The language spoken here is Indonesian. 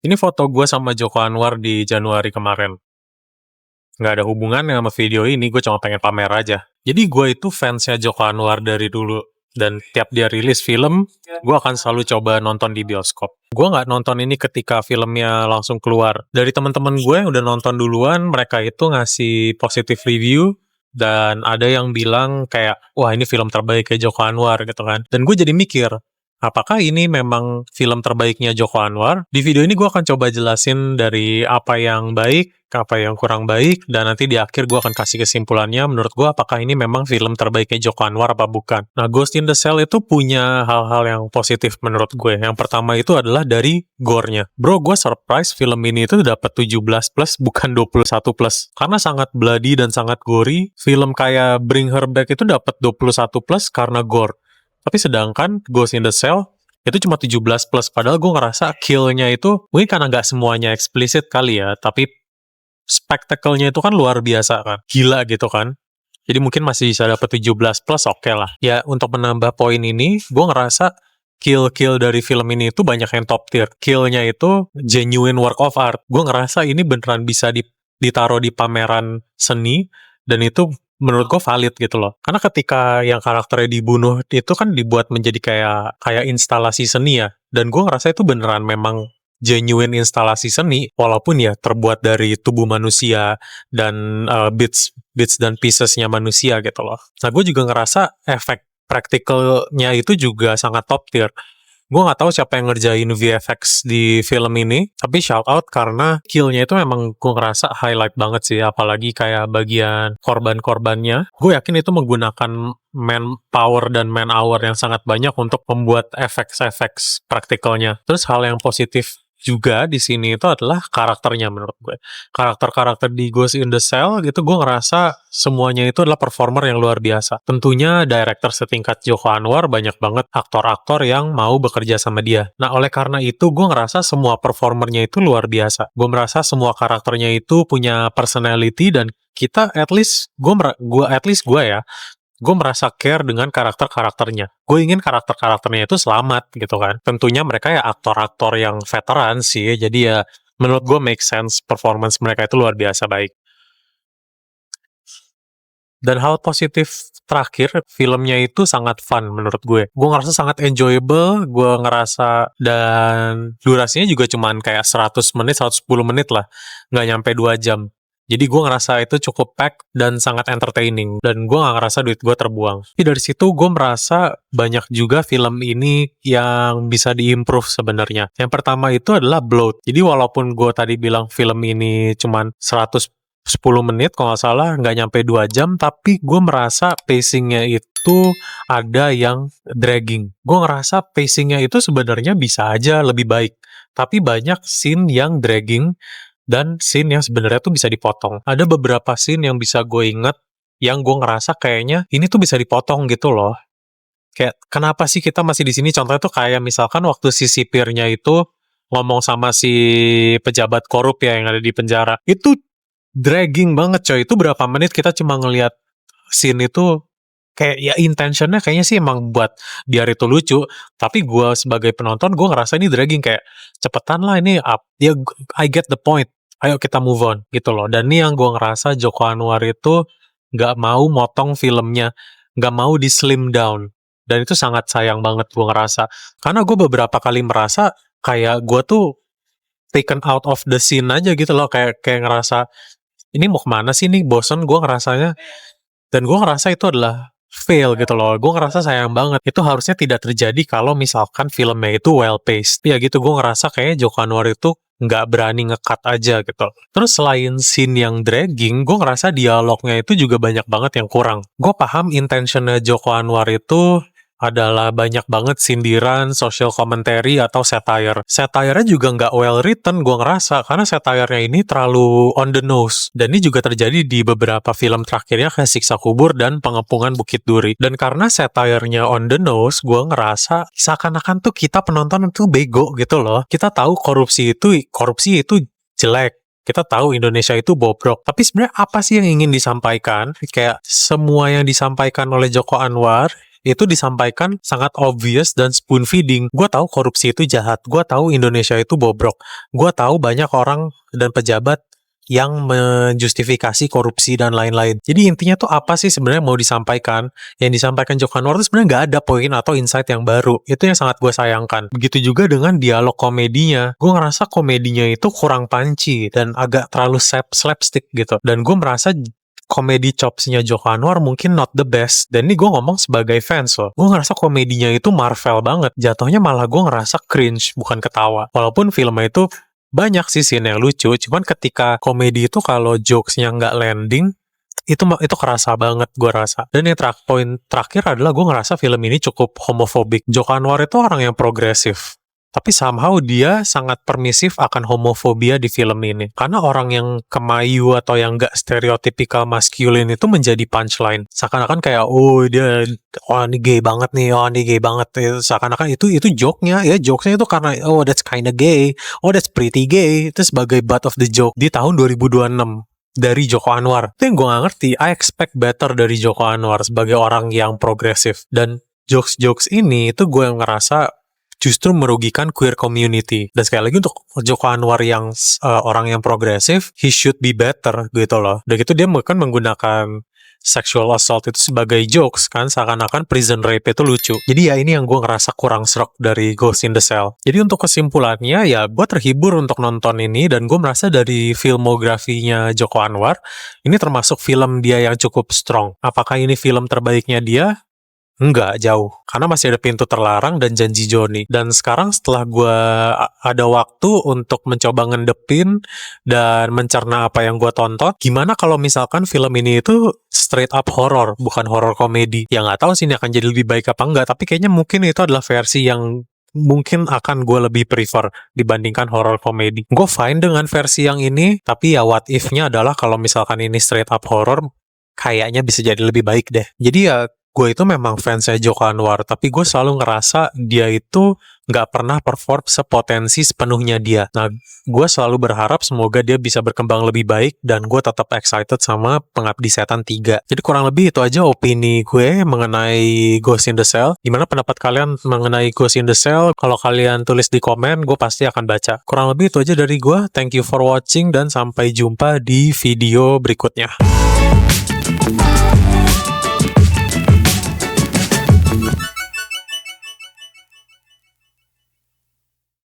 Ini foto gue sama Joko Anwar di Januari kemarin. Nggak ada hubungannya sama video ini, gue cuma pengen pamer aja. Jadi gue itu fansnya Joko Anwar dari dulu. Dan tiap dia rilis film, gue akan selalu coba nonton di bioskop. Gue nggak nonton ini ketika filmnya langsung keluar. Dari teman-teman gue yang udah nonton duluan, mereka itu ngasih positive review, dan ada yang bilang kayak, wah ini film terbaik kayak Joko Anwar gitu kan. Dan gue jadi mikir, apakah ini memang film terbaiknya Joko Anwar? Di video ini gue akan coba jelasin dari apa yang baik, apa yang kurang baik, dan nanti di akhir gue akan kasih kesimpulannya menurut gue apakah ini memang film terbaiknya Joko Anwar apa bukan. Nah, Ghost in the Shell itu punya hal-hal yang positif menurut gue. Yang pertama itu adalah dari gore-nya. Bro, gue surprise film ini itu dapat 17 plus bukan 21 plus. Karena sangat bloody dan sangat gory. Film kayak Bring Her Back itu dapat 21 plus karena gore. Tapi sedangkan Ghost in the Shell itu cuma 17 plus. Padahal gue ngerasa kill-nya itu mungkin karena nggak semuanya eksplisit kali ya, tapi spektakelnya itu kan luar biasa kan. Gila gitu kan. Jadi mungkin masih bisa dapat 17 plus, oke lah. Ya, untuk menambah poin ini, gue ngerasa kill-kill dari film ini itu banyak yang top tier. Kill-nya itu genuine work of art. Gue ngerasa ini beneran bisa ditaruh di pameran seni, dan itu menurut gue valid gitu loh. Karena ketika yang karakternya dibunuh, itu kan dibuat menjadi kayak instalasi seni ya. Dan gue ngerasa itu beneran memang genuine instalasi seni, walaupun ya terbuat dari tubuh manusia dan bits dan piecesnya manusia gitu loh. Nah, gue juga ngerasa efek praktikalnya itu juga sangat top tier. Gue nggak tahu siapa yang ngerjain VFX di film ini, tapi shout out karena kill-nya itu memang gue ngerasa highlight banget sih, apalagi kayak bagian korban-korbannya. Gue yakin itu menggunakan manpower dan man hour yang sangat banyak untuk membuat efek-efek praktikalnya. Terus hal yang positif juga di sini itu adalah karakternya menurut gue. Karakter-karakter di Ghost in the Shell gitu gue ngerasa semuanya itu adalah performer yang luar biasa. Tentunya director setingkat Joko Anwar banyak banget aktor-aktor yang mau bekerja sama dia. Nah, oleh karena itu gue ngerasa semua performernya itu luar biasa. Gue merasa semua karakternya itu punya personality, dan kita at least gue merasa care dengan karakter-karakternya. Gue ingin karakter-karakternya itu selamat gitu kan. Tentunya mereka ya aktor-aktor yang veteran sih, jadi ya menurut gue make sense, performance mereka itu luar biasa baik. Dan hal positif terakhir, filmnya itu sangat fun menurut gue. Gue ngerasa sangat enjoyable, gue ngerasa, dan durasinya juga cuman kayak 100 menit, 110 menit lah. Nggak nyampe 2 jam. Jadi gue ngerasa itu cukup pack dan sangat entertaining. Dan gue nggak ngerasa duit gue terbuang. Tapi dari situ gue merasa banyak juga film ini yang bisa diimprove sebenarnya. Yang pertama itu adalah Bloat. Jadi walaupun gue tadi bilang film ini cuman 110 menit, kalau nggak salah, nggak nyampe 2 jam, tapi gue merasa pacingnya itu ada yang dragging. Gue ngerasa pacingnya itu sebenarnya bisa aja lebih baik. Tapi banyak scene yang dragging, dan scene yang sebenarnya tuh bisa dipotong. Ada beberapa scene yang bisa gue inget, yang gue ngerasa kayaknya ini tuh bisa dipotong gitu loh. Kayak, kenapa sih kita masih di sini? Contohnya tuh kayak misalkan waktu si sipirnya itu ngomong sama si pejabat korup ya yang ada di penjara. Itu dragging banget coy. Itu berapa menit kita cuma ngelihat scene itu, kayak ya intentionnya kayaknya sih emang buat biar itu lucu, tapi gue sebagai penonton gue ngerasa ini dragging, kayak cepetan lah ini up ya, I get the point, ayo kita move on gitu loh. Dan ini yang gue ngerasa Joko Anwar itu nggak mau motong filmnya, nggak mau di slim down, dan itu sangat sayang banget gue ngerasa, karena gue beberapa kali merasa kayak gue tuh taken out of the scene aja gitu loh, kayak ngerasa ini mau kemana sih nih, bosen gue ngerasanya. Dan gue ngerasa itu adalah fail gitu loh. Gue ngerasa sayang banget. Itu harusnya tidak terjadi kalau misalkan filmnya itu well-paced. Ya gitu, gue ngerasa kayaknya Joko Anwar itu nggak berani nge-cut aja gitu. Terus selain scene yang dragging, gue ngerasa dialognya itu juga banyak banget yang kurang. Gue paham intentionnya Joko Anwar itu adalah banyak banget sindiran, social commentary, atau satire. Satire-nya juga nggak well written, gue ngerasa, karena satire-nya ini terlalu on the nose. Dan ini juga terjadi di beberapa film terakhirnya kayak Siksa Kubur dan Pengepungan Bukit Duri. Dan karena satire-nya on the nose, gue ngerasa seakan-akan tuh kita penonton itu bego gitu loh. Kita tahu korupsi itu jelek. Kita tahu Indonesia itu bobrok. Tapi sebenarnya apa sih yang ingin disampaikan? Kayak semua yang disampaikan oleh Joko Anwar itu disampaikan sangat obvious dan spoon feeding. Gue tahu korupsi itu jahat, gue tahu Indonesia itu bobrok, gue tahu banyak orang dan pejabat yang menjustifikasi korupsi dan lain-lain. Jadi intinya tuh apa sih sebenarnya mau disampaikan? Yang disampaikan Joko Anwar itu sebenarnya nggak ada poin atau insight yang baru. Itu yang sangat gue sayangkan. Begitu juga dengan dialog komedinya. Gue ngerasa komedinya itu kurang punchy dan agak terlalu slapstick gitu. Dan gue merasa komedi chopsnya Joko Anwar mungkin not the best. Dan ini gue ngomong sebagai fans loh. Gue ngerasa komedinya itu Marvel banget. Jatuhnya malah gue ngerasa cringe, bukan ketawa. Walaupun filmnya itu banyak sih scene yang lucu, cuman ketika komedi itu kalau jokesnya nggak landing, itu kerasa banget gue rasa. Dan yang poin terakhir adalah gue ngerasa film ini cukup homofobik. Joko Anwar itu orang yang progresif, tapi somehow dia sangat permisif akan homofobia di film ini. Karena orang yang kemayu atau yang gak stereotypical masculine itu menjadi punchline. Seakan-akan kayak, oh ini gay banget nih, oh ini gay banget. Seakan-akan itu joke-nya, ya jokesnya itu karena, oh that's kinda gay, oh that's pretty gay. Itu sebagai butt of the joke di tahun 2026. Dari Joko Anwar. Itu yang gue gak ngerti. I expect better dari Joko Anwar sebagai orang yang progresif. Dan jokes-jokes ini itu gue yang ngerasa justru merugikan queer community. Dan sekali lagi untuk Joko Anwar yang orang yang progresif, he should be better gitu loh. Dan itu dia kan menggunakan sexual assault itu sebagai jokes kan, seakan-akan prison rape itu lucu. Jadi ya ini yang gue ngerasa kurang serok dari Ghost in the Shell. Jadi untuk kesimpulannya ya gue terhibur untuk nonton ini, dan gue merasa dari filmografinya Joko Anwar ini termasuk film dia yang cukup strong. Apakah ini film terbaiknya dia? Enggak, jauh. Karena masih ada Pintu Terlarang dan Janji Joni. Dan sekarang setelah gue ada waktu untuk mencoba ngendepin dan mencerna apa yang gue tonton, gimana kalau misalkan film ini itu straight up horror, bukan horror komedi? Ya nggak tahu sih ini akan jadi lebih baik apa enggak, tapi kayaknya mungkin itu adalah versi yang mungkin akan gue lebih prefer dibandingkan horror komedi. Gue fine dengan versi yang ini, tapi ya what if-nya adalah kalau misalkan ini straight up horror, kayaknya bisa jadi lebih baik deh. Jadi ya gue itu memang fansnya Joko Anwar, tapi gue selalu ngerasa dia itu nggak pernah perform sepotensi sepenuhnya dia. Nah, gue selalu berharap semoga dia bisa berkembang lebih baik, dan gue tetap excited sama Pengabdi Setan 3. Jadi kurang lebih itu aja opini gue mengenai Ghost in the Shell. Gimana pendapat kalian mengenai Ghost in the Shell? Kalau kalian tulis di komen, gue pasti akan baca. Kurang lebih itu aja dari gue. Thank you for watching, dan sampai jumpa di video berikutnya.